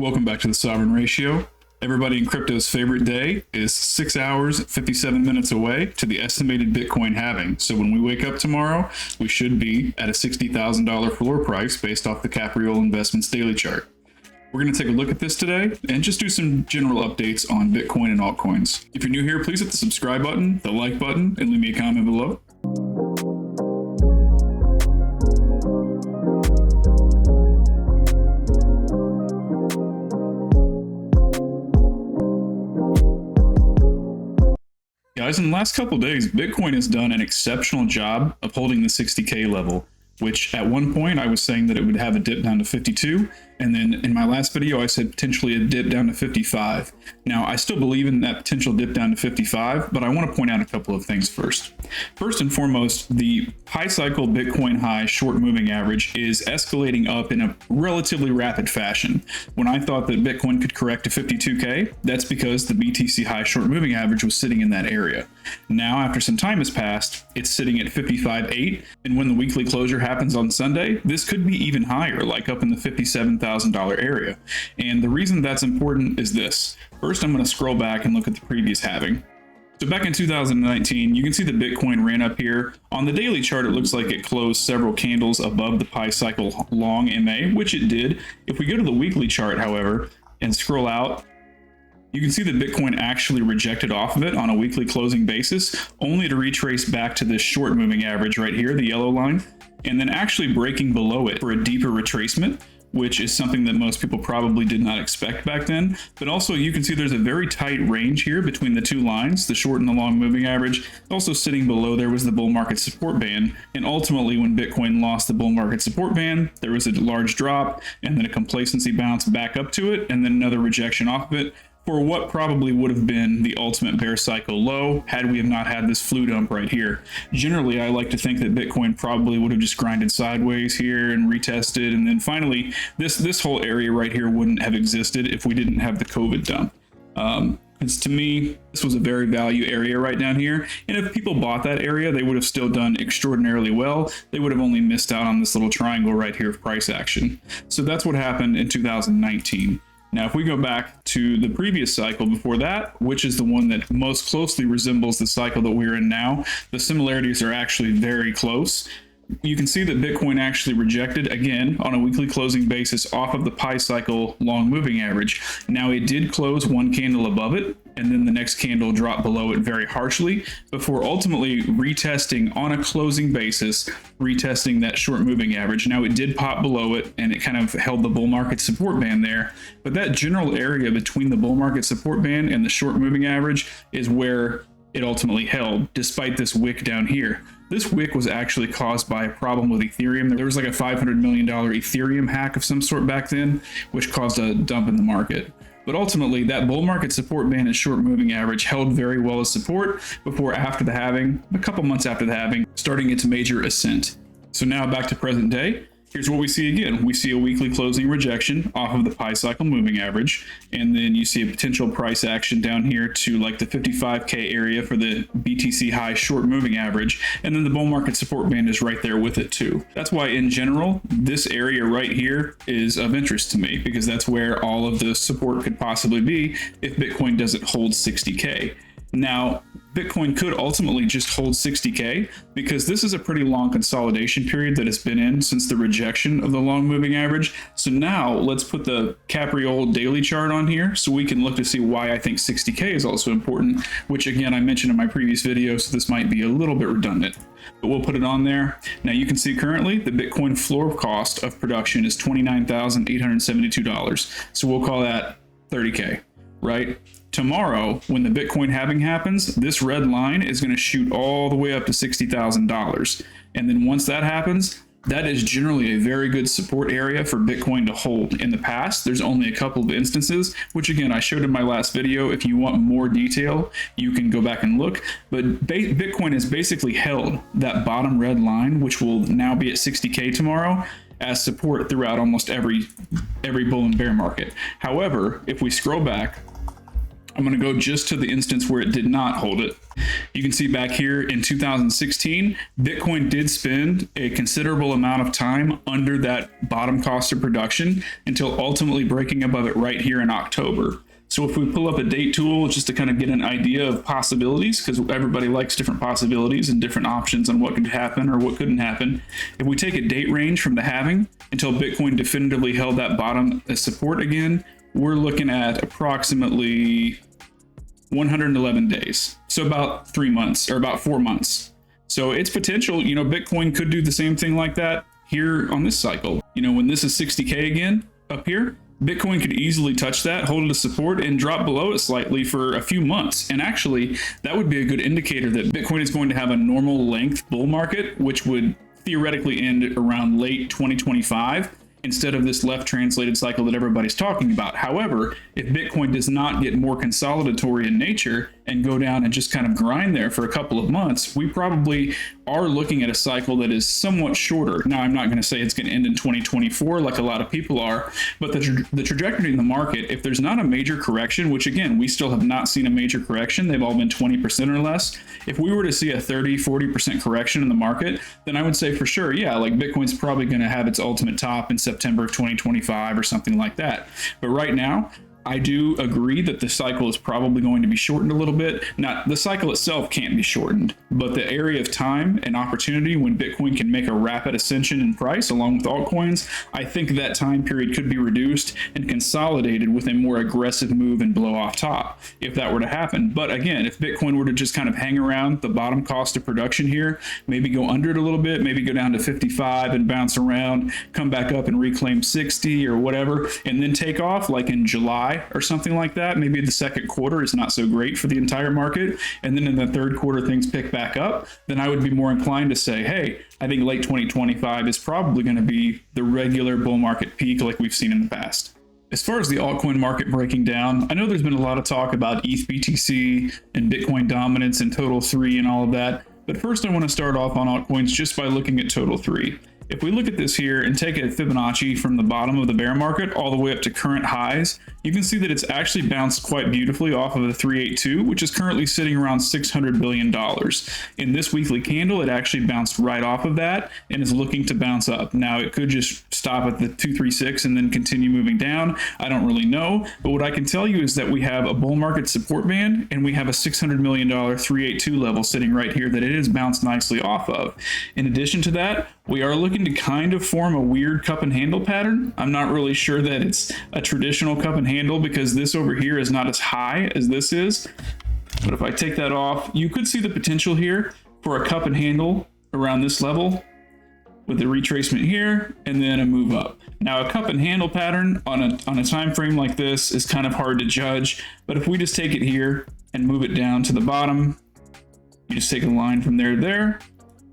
Welcome back to the Sovereign Ratio. Everybody in crypto's favorite day is 6 hours, 57 minutes away to the estimated Bitcoin halving. So when we wake up tomorrow, we should be at a $60,000 floor price based off the Capriole Investments daily chart. We're going to take a look at this today and just do some general updates on Bitcoin and altcoins. If you're new here, please hit the subscribe button, the like button, and leave me a comment below. Guys, in the last couple days, Bitcoin has done an exceptional job of holding the 60K level, which at one point I was saying that it would have a dip down to 52. And then in my last video, I said potentially a dip down to 55. Now, I still believe in that potential dip down to 55, but I want to point out a couple of things first. First and foremost, the high cycle Bitcoin high short moving average is escalating up in a relatively rapid fashion. When I thought that Bitcoin could correct to 52K, that's because the BTC high short moving average was sitting in that area. Now, after some time has passed, it's sitting at 55.8, and when the weekly closure happens on Sunday, this could be even higher, like up in the $57,000 area. And the reason that's important is this. First, I'm going to scroll back and look at the previous halving. So back in 2019, you can see the Bitcoin ran up here. On the daily chart, it looks like it closed several candles above the pi cycle long MA, which it did. If we go to the weekly chart, however, and scroll out, you can see that Bitcoin actually rejected off of it on a weekly closing basis, only to retrace back to this short moving average right here, the yellow line, and then actually breaking below it for a deeper retracement, which is something that most people probably did not expect back then. But also you can see there's a very tight range here between the two lines, the short and the long moving average. Also sitting below there was the bull market support band. And ultimately when Bitcoin lost the bull market support band, there was a large drop and then a complacency bounce back up to it and then another rejection off of it, for what probably would have been the ultimate bear cycle low had we have not had this flu dump right here. Generally, I like to think that Bitcoin probably would have just grinded sideways here and retested, and then finally, this whole area right here wouldn't have existed if we didn't have the COVID dump. Because to me, this was a very value area right down here, and if people bought that area, they would have still done extraordinarily well. They would have only missed out on this little triangle right here of price action. So that's what happened in 2019. Now, if we go back to the previous cycle before that, which is the one that most closely resembles the cycle that we're in now, the similarities are actually very close. You can see that Bitcoin actually rejected again on a weekly closing basis off of the pi cycle long moving average. Now it did close one candle above it, and then the next candle dropped below it very harshly before ultimately retesting on a closing basis, retesting that short moving average. Now it did pop below it and it kind of held the bull market support band there, but that general area between the bull market support band and the short moving average is where it ultimately held, despite this wick down here. This wick was actually caused by a problem with Ethereum. There was like a $500 million Ethereum hack of some sort back then, which caused a dump in the market. But ultimately, that bull market support band and short moving average held very well as support before, after the halving, a couple months after the halving, starting its major ascent. So now back to present day. Here's what we see again. We see a weekly closing rejection off of the pi cycle moving average, and then you see a potential price action down here to like the 55K area for the BTC high short moving average, and then the bull market support band is right there with it too. That's why in general, this area right here is of interest to me, because that's where all of the support could possibly be if Bitcoin doesn't hold 60K. Now, Bitcoin could ultimately just hold 60K because this is a pretty long consolidation period that it's been in since the rejection of the long moving average. So now let's put the Capriole daily chart on here so we can look to see why I think 60K is also important, which again, I mentioned in my previous video, so this might be a little bit redundant, but we'll put it on there. Now you can see currently the Bitcoin floor cost of production is $29,872. So we'll call that 30K, right? Tomorrow, when the Bitcoin halving happens, this red line is going to shoot all the way up to $60,000. And then once that happens, that is generally a very good support area for Bitcoin to hold. In the past, there's only a couple of instances, which again, I showed in my last video. If you want more detail, you can go back and look. But Bitcoin has basically held that bottom red line, which will now be at 60K tomorrow, as support throughout almost every bull and bear market. However, if we scroll back, I'm going to go just to the instance where it did not hold it. You can see back here in 2016, Bitcoin did spend a considerable amount of time under that bottom cost of production until ultimately breaking above it right here in October. So if we pull up a date tool just to kind of get an idea of possibilities, because everybody likes different possibilities and different options on what could happen or what couldn't happen. If we take a date range from the halving until Bitcoin definitively held that bottom as support again, we're looking at approximately 111 days. So about 3 months or about 4 months. So it's potential, Bitcoin could do the same thing like that here on this cycle. When this is 60K again up here, Bitcoin could easily touch that, hold it as support, and drop below it slightly for a few months. And actually, that would be a good indicator that Bitcoin is going to have a normal length bull market, which would theoretically end around late 2025. Instead of this left translated cycle that everybody's talking about. However, if Bitcoin does not get more consolidatory in nature and go down and just kind of grind there for a couple of months, we probably are looking at a cycle that is somewhat shorter. Now, I'm not going to say it's going to end in 2024 like a lot of people are, but the trajectory in the market, if there's not a major correction, which again, we still have not seen a major correction, they've all been 20% or less. If we were to see a 30-40% correction in the market, then I would say for sure, yeah, like Bitcoin's probably going to have its ultimate top in September of 2025 or something like that. But right now, I do agree that the cycle is probably going to be shortened a little bit. Now, the cycle itself can't be shortened, but the area of time and opportunity when Bitcoin can make a rapid ascension in price along with altcoins, I think that time period could be reduced and consolidated with a more aggressive move and blow off top if that were to happen. But again, if Bitcoin were to just kind of hang around the bottom cost of production here, maybe go under it a little bit, maybe go down to 55 and bounce around, come back up and reclaim 60 or whatever, and then take off like in July or something like that. Maybe the second quarter is not so great for the entire market, and then in the third quarter things pick back up, then I would be more inclined to say, hey, I think late 2025 is probably going to be the regular bull market peak like we've seen in the past. As far as the altcoin market breaking down, I know there's been a lot of talk about ETH BTC and Bitcoin dominance and total 3 and all of that, but first I want to start off on altcoins just by looking at total 3. If we look at this here and take a Fibonacci from the bottom of the bear market all the way up to current highs, you can see that it's actually bounced quite beautifully off of the 382, which is currently sitting around $600 billion. In this weekly candle, it actually bounced right off of that and is looking to bounce up. Now, it could just stop at the 236 and then continue moving down. I don't really know, but what I can tell you is that we have a bull market support band and we have a $600 million 382 level sitting right here that it has bounced nicely off of. In addition to that, we are looking to kind of form a weird cup and handle pattern. I'm not really sure that it's a traditional cup and handle because this over here is not as high as this is. But if I take that off, you could see the potential here for a cup and handle around this level with the retracement here and then a move up. Now, a cup and handle pattern on a time frame like this is kind of hard to judge, but if we just take it here and move it down to the bottom, you just take a line from there to there,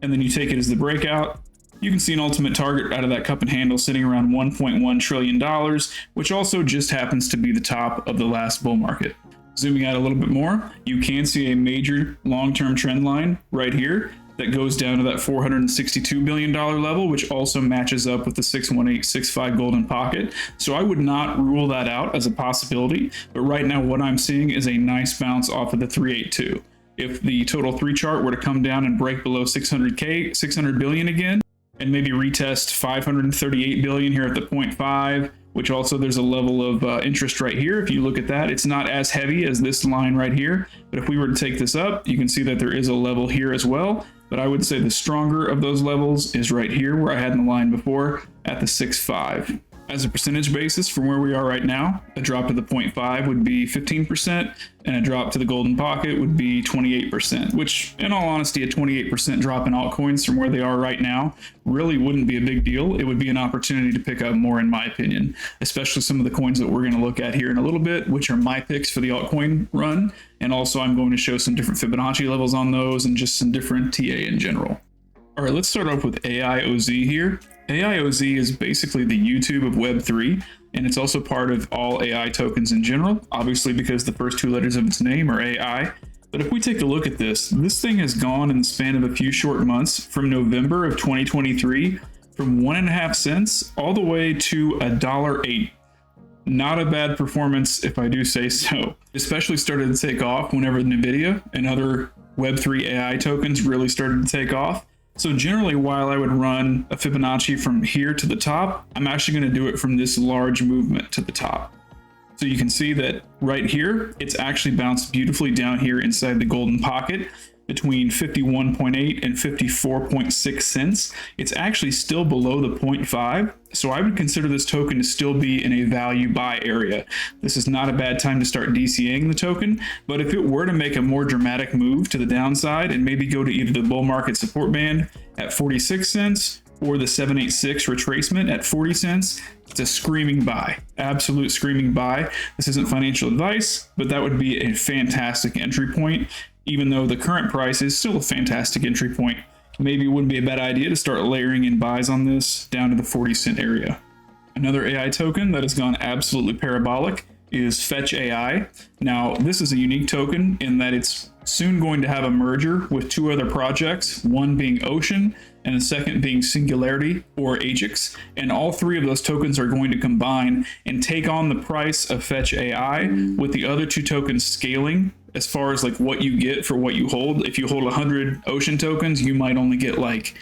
and then you take it as the breakout. You can see an ultimate target out of that cup and handle sitting around $1.1 trillion, which also just happens to be the top of the last bull market. Zooming out a little bit more, you can see a major long-term trend line right here that goes down to that $462 billion level, which also matches up with the 61865 golden pocket. So I would not rule that out as a possibility, but right now what I'm seeing is a nice bounce off of the 382. If the total 3 chart were to come down and break below 600 billion again, and maybe retest 538 billion here at the 0.5, which also there's a level of interest right here. If you look at that, it's not as heavy as this line right here, but if we were to take this up, you can see that there is a level here as well. But I would say the stronger of those levels is right here where I had in the line before at the 6.5. As a percentage basis from where we are right now, a drop to the 0.5 would be 15%, and a drop to the golden pocket would be 28%, which in all honesty, a 28% drop in altcoins from where they are right now really wouldn't be a big deal. It would be an opportunity to pick up more, in my opinion, especially some of the coins that we're going to look at here in a little bit, which are my picks for the altcoin run. And also I'm going to show some different Fibonacci levels on those and just some different TA in general. All right, let's start off with AIOZ here. AIOZ is basically the YouTube of Web3, and it's also part of all AI tokens in general, obviously because the first 2 letters of its name are AI. But if we take a look at this thing has gone in the span of a few short months from November of 2023 from 1.5 cents all the way to $1.08. not a bad performance if I do say so. Especially started to take off whenever NVIDIA and other Web3 AI tokens really started to take off. So generally, while I would run a Fibonacci from here to the top, I'm actually going to do it from this large movement to the top. So you can see that right here, it's actually bounced beautifully down here inside the golden pocket between 51.8 and 54.6 cents. It's actually still below the 0.5. So I would consider this token to still be in a value buy area. This is not a bad time to start DCAing the token, but if it were to make a more dramatic move to the downside and maybe go to either the bull market support band at 46 cents or the 786 retracement at 40 cents, it's a screaming buy, absolute screaming buy. This isn't financial advice, but that would be a fantastic entry point. Even though the current price is still a fantastic entry point, maybe it wouldn't be a bad idea to start layering in buys on this down to the 40-cent area. Another AI token that has gone absolutely parabolic is Fetch AI. Now, this is a unique token in that it's soon going to have a merger with two other projects, one being Ocean and the second being Singularity or Ajax. And all three of those tokens are going to combine and take on the price of Fetch AI, with the other two tokens scaling as far as like what you get for what you hold. If you hold 100 Ocean tokens, you might only get like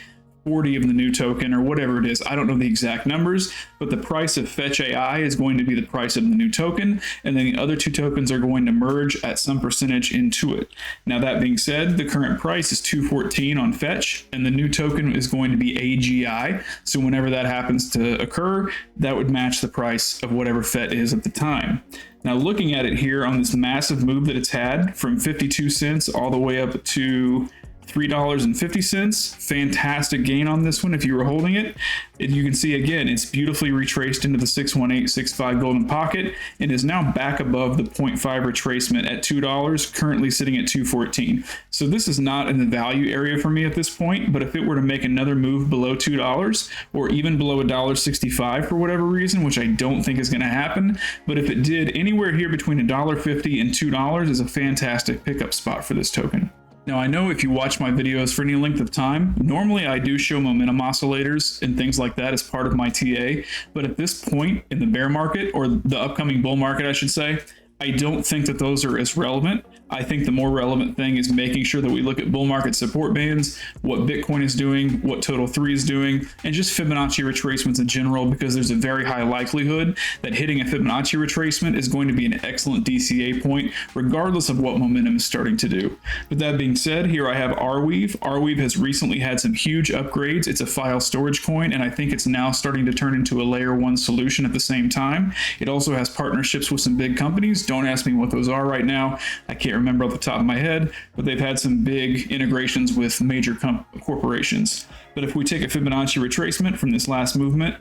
40 of the new token or whatever it is. I don't know the exact numbers, but the price of Fetch AI is going to be the price of the new token, and then the other two tokens are going to merge at some percentage into it. Now, that being said, the current price is 214 on Fetch, and the new token is going to be AGI. So whenever that happens to occur, that would match the price of whatever FET is at the time. Now, looking at it here on this massive move that it's had from 52 cents all the way up to $3.50. Fantastic gain on this one if you were holding it. And you can see again, it's beautifully retraced into the 61865 golden pocket and is now back above the 0.5 retracement at $2, currently sitting at $2.14. So this is not in the value area for me at this point, but if it were to make another move below $2 or even below $1.65 for whatever reason, which I don't think is going to happen, but if it did, anywhere here between $1.50 and $2 is a fantastic pickup spot for this token. Now, I know if you watch my videos for any length of time, normally I do show momentum oscillators and things like that as part of my TA, but at this point in the bear market, or the upcoming bull market, I should say, I don't think that those are as relevant. I think the more relevant thing is making sure that we look at bull market support bands, what Bitcoin is doing, what Total 3 is doing, and just Fibonacci retracements in general, because there's a very high likelihood that hitting a Fibonacci retracement is going to be an excellent DCA point, regardless of what momentum is starting to do. With that being said, here I have Arweave. Arweave has recently had some huge upgrades. It's a file storage coin, and I think it's now starting to turn into a layer 1 solution at the same time. It also has partnerships with some big companies. Don't ask me what those are right now. I can't remember off the top of my head, but they've had some big integrations with major corporations. But if we take a Fibonacci retracement from this last movement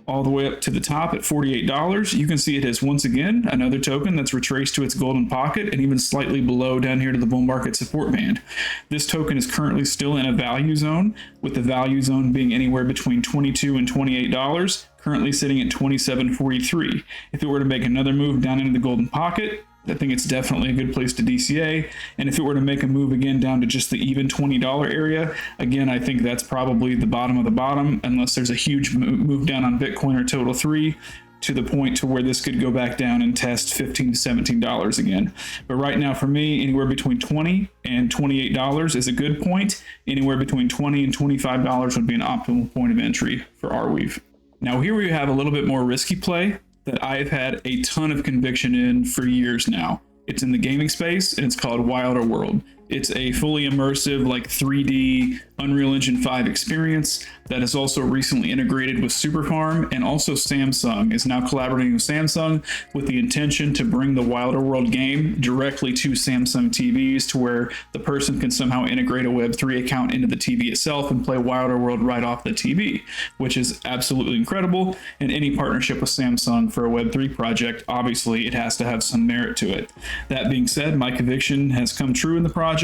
all the way up to the top at $48, you can see it has once again another token that's retraced to its golden pocket and even slightly below down here to the bull market support band. This token is currently still in a value zone, with the value zone being anywhere between $22 and $28, currently sitting at $27.43. If it were to make another move down into the golden pocket, I think it's definitely a good place to DCA. And if it were to make a move again down to just the even $20 area, again, I think that's probably the bottom of the bottom, unless there's a huge move down on Bitcoin or Total 3 to the point to where this could go back down and test $15 to $17 again. But right now for me, anywhere between $20 and $28 is a good point. Anywhere between $20 and $25 would be an optimal point of entry for Arweave. Now here we have a little bit more risky play that I've had a ton of conviction in for years now. It's in the gaming space and it's called Wilder World. It's a fully immersive, like 3D Unreal Engine 5 experience that is also recently integrated with Superfarm, and also Samsung is now collaborating with Samsung with the intention to bring the Wilder World game directly to Samsung TVs, to where the person can somehow integrate a Web3 account into the TV itself and play Wilder World right off the TV, which is absolutely incredible. And any partnership with Samsung for a Web3 project, obviously it has to have some merit to it. That being said, my conviction has come true in the project.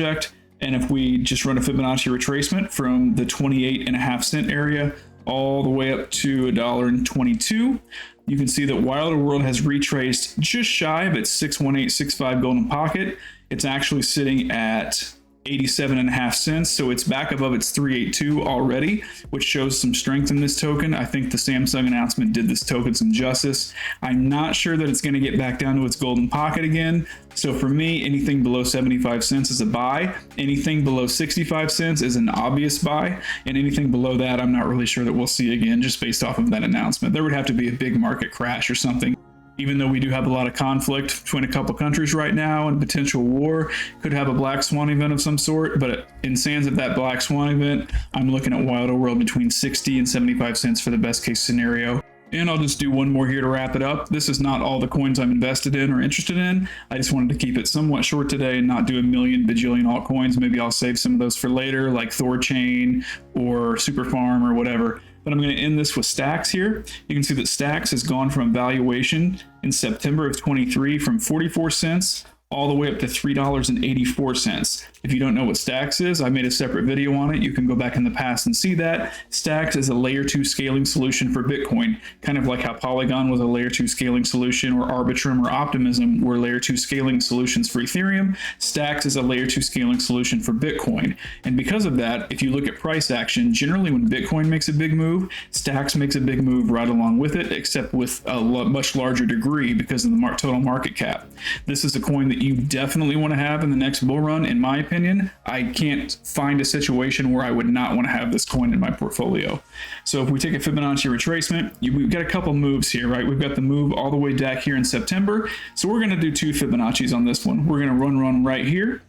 And if we just run a Fibonacci retracement from the 28.5 area all the way up to $1.22, you can see that Wilder World has retraced just shy of its 61865 golden pocket. It's actually sitting at 87.5 cents, so it's back above its 382 already, which shows some strength in this token. I think the Samsung announcement did this token some justice. I'm not sure that it's going to get back down to its golden pocket again, so for me, anything below 75 cents is a buy, anything below 65 cents is an obvious buy, and anything below that I'm not really sure that we'll see again just based off of that announcement. There would have to be a big market crash or something. Even though we do have a lot of conflict between a couple countries right now and potential war, could have a black swan event of some sort, but in sands of that black swan event, I'm looking at Wilder World between 60 and 75 cents for the best case scenario. And I'll just do one more here to wrap it up. This is not all the coins I'm invested in or interested in. I just wanted to keep it somewhat short today and not do a million bajillion altcoins. Maybe I'll save some of those for later, like Thorchain or Superfarm or whatever. But I'm going to end this with Stacks here. You can see that Stacks has gone from valuation in September of 23 from 44 cents all the way up to $3.84. If you don't know what Stacks is, I made a separate video on it. You can go back in the past and see that. Stacks is a layer 2 scaling solution for Bitcoin, kind of like how Polygon was a layer 2 scaling solution, or Arbitrum or Optimism were layer 2 scaling solutions for Ethereum. Stacks is a layer 2 scaling solution for Bitcoin. And because of that, if you look at price action, generally when Bitcoin makes a big move, Stacks makes a big move right along with it, except with a much larger degree because of the total market cap. This is a coin that you definitely want to have in the next bull run, in my opinion. I can't find a situation where I would not want to have this coin in my portfolio. So if we take a Fibonacci retracement, we've got a couple moves here, right? We've got the move all the way back here in September. So we're going to do 2 Fibonacci's on this one. We're going to run right here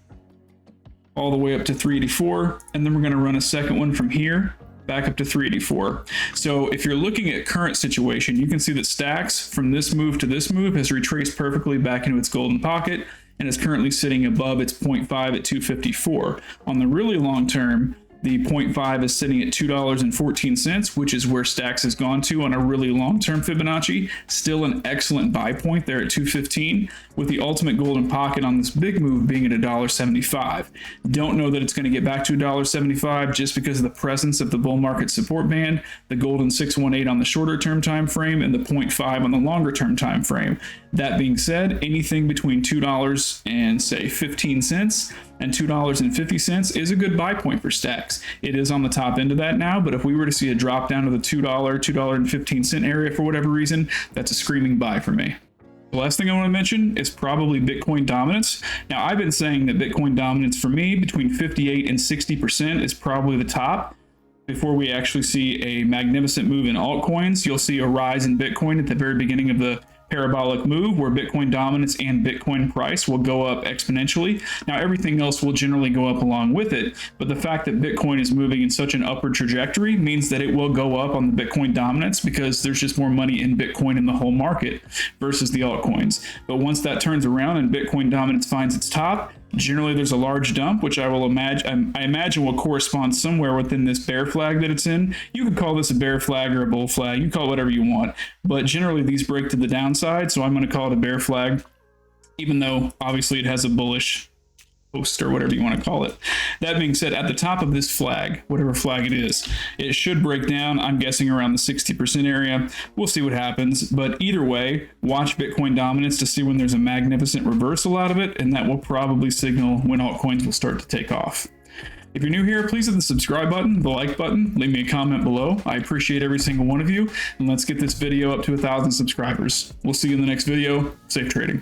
all the way up to 384, and then we're going to run a second one from here back up to 384. So if you're looking at current situation, you can see that Stacks from this move to this move has retraced perfectly back into its golden pocket and is currently sitting above its 0.5 at 254. On the really long term, the 0.5 is sitting at $2.14, which is where Stacks has gone to on a really long-term Fibonacci. Still an excellent buy point there at 215, with the ultimate golden pocket on this big move being at $1.75. Don't know that it's going to get back to $1.75 just because of the presence of the bull market support band, the golden 618 on the shorter term time frame, and the 0.5 on the longer term time frame. That being said, anything between $2 and say 15 cents and $2.50 is a good buy point for Stacks. It is on the top end of that now, but if we were to see a drop down to the $2.15 area for whatever reason, that's a screaming buy for me. The last thing I want to mention is probably Bitcoin dominance. Now, I've been saying that Bitcoin dominance for me between 58 and 60% is probably the top. Before we actually see a magnificent move in altcoins, you'll see a rise in Bitcoin at the very beginning of the parabolic move where Bitcoin dominance and Bitcoin price will go up exponentially. Now, everything else will generally go up along with it, but the fact that Bitcoin is moving in such an upward trajectory means that it will go up on the Bitcoin dominance because there's just more money in Bitcoin in the whole market versus the altcoins. But once that turns around and Bitcoin dominance finds its top, generally there's a large dump, which I imagine will correspond somewhere within this bear flag that it's in. You could call this a bear flag or a bull flag. You call it whatever you want, but generally these break to the downside, so I'm going to call it a bear flag, even though obviously it has a bullish post or whatever you want to call it. That being said, at the top of this flag, whatever flag it is, it should break down, I'm guessing around the 60% area. We'll see what happens, but either way, watch Bitcoin dominance to see when there's a magnificent reversal out of it, and that will probably signal when altcoins will start to take off. If you're new here, please hit the subscribe button, the like button, leave me a comment below. I appreciate every single one of you, and let's get this video up to 1,000 subscribers. We'll see you in the next video. Safe trading.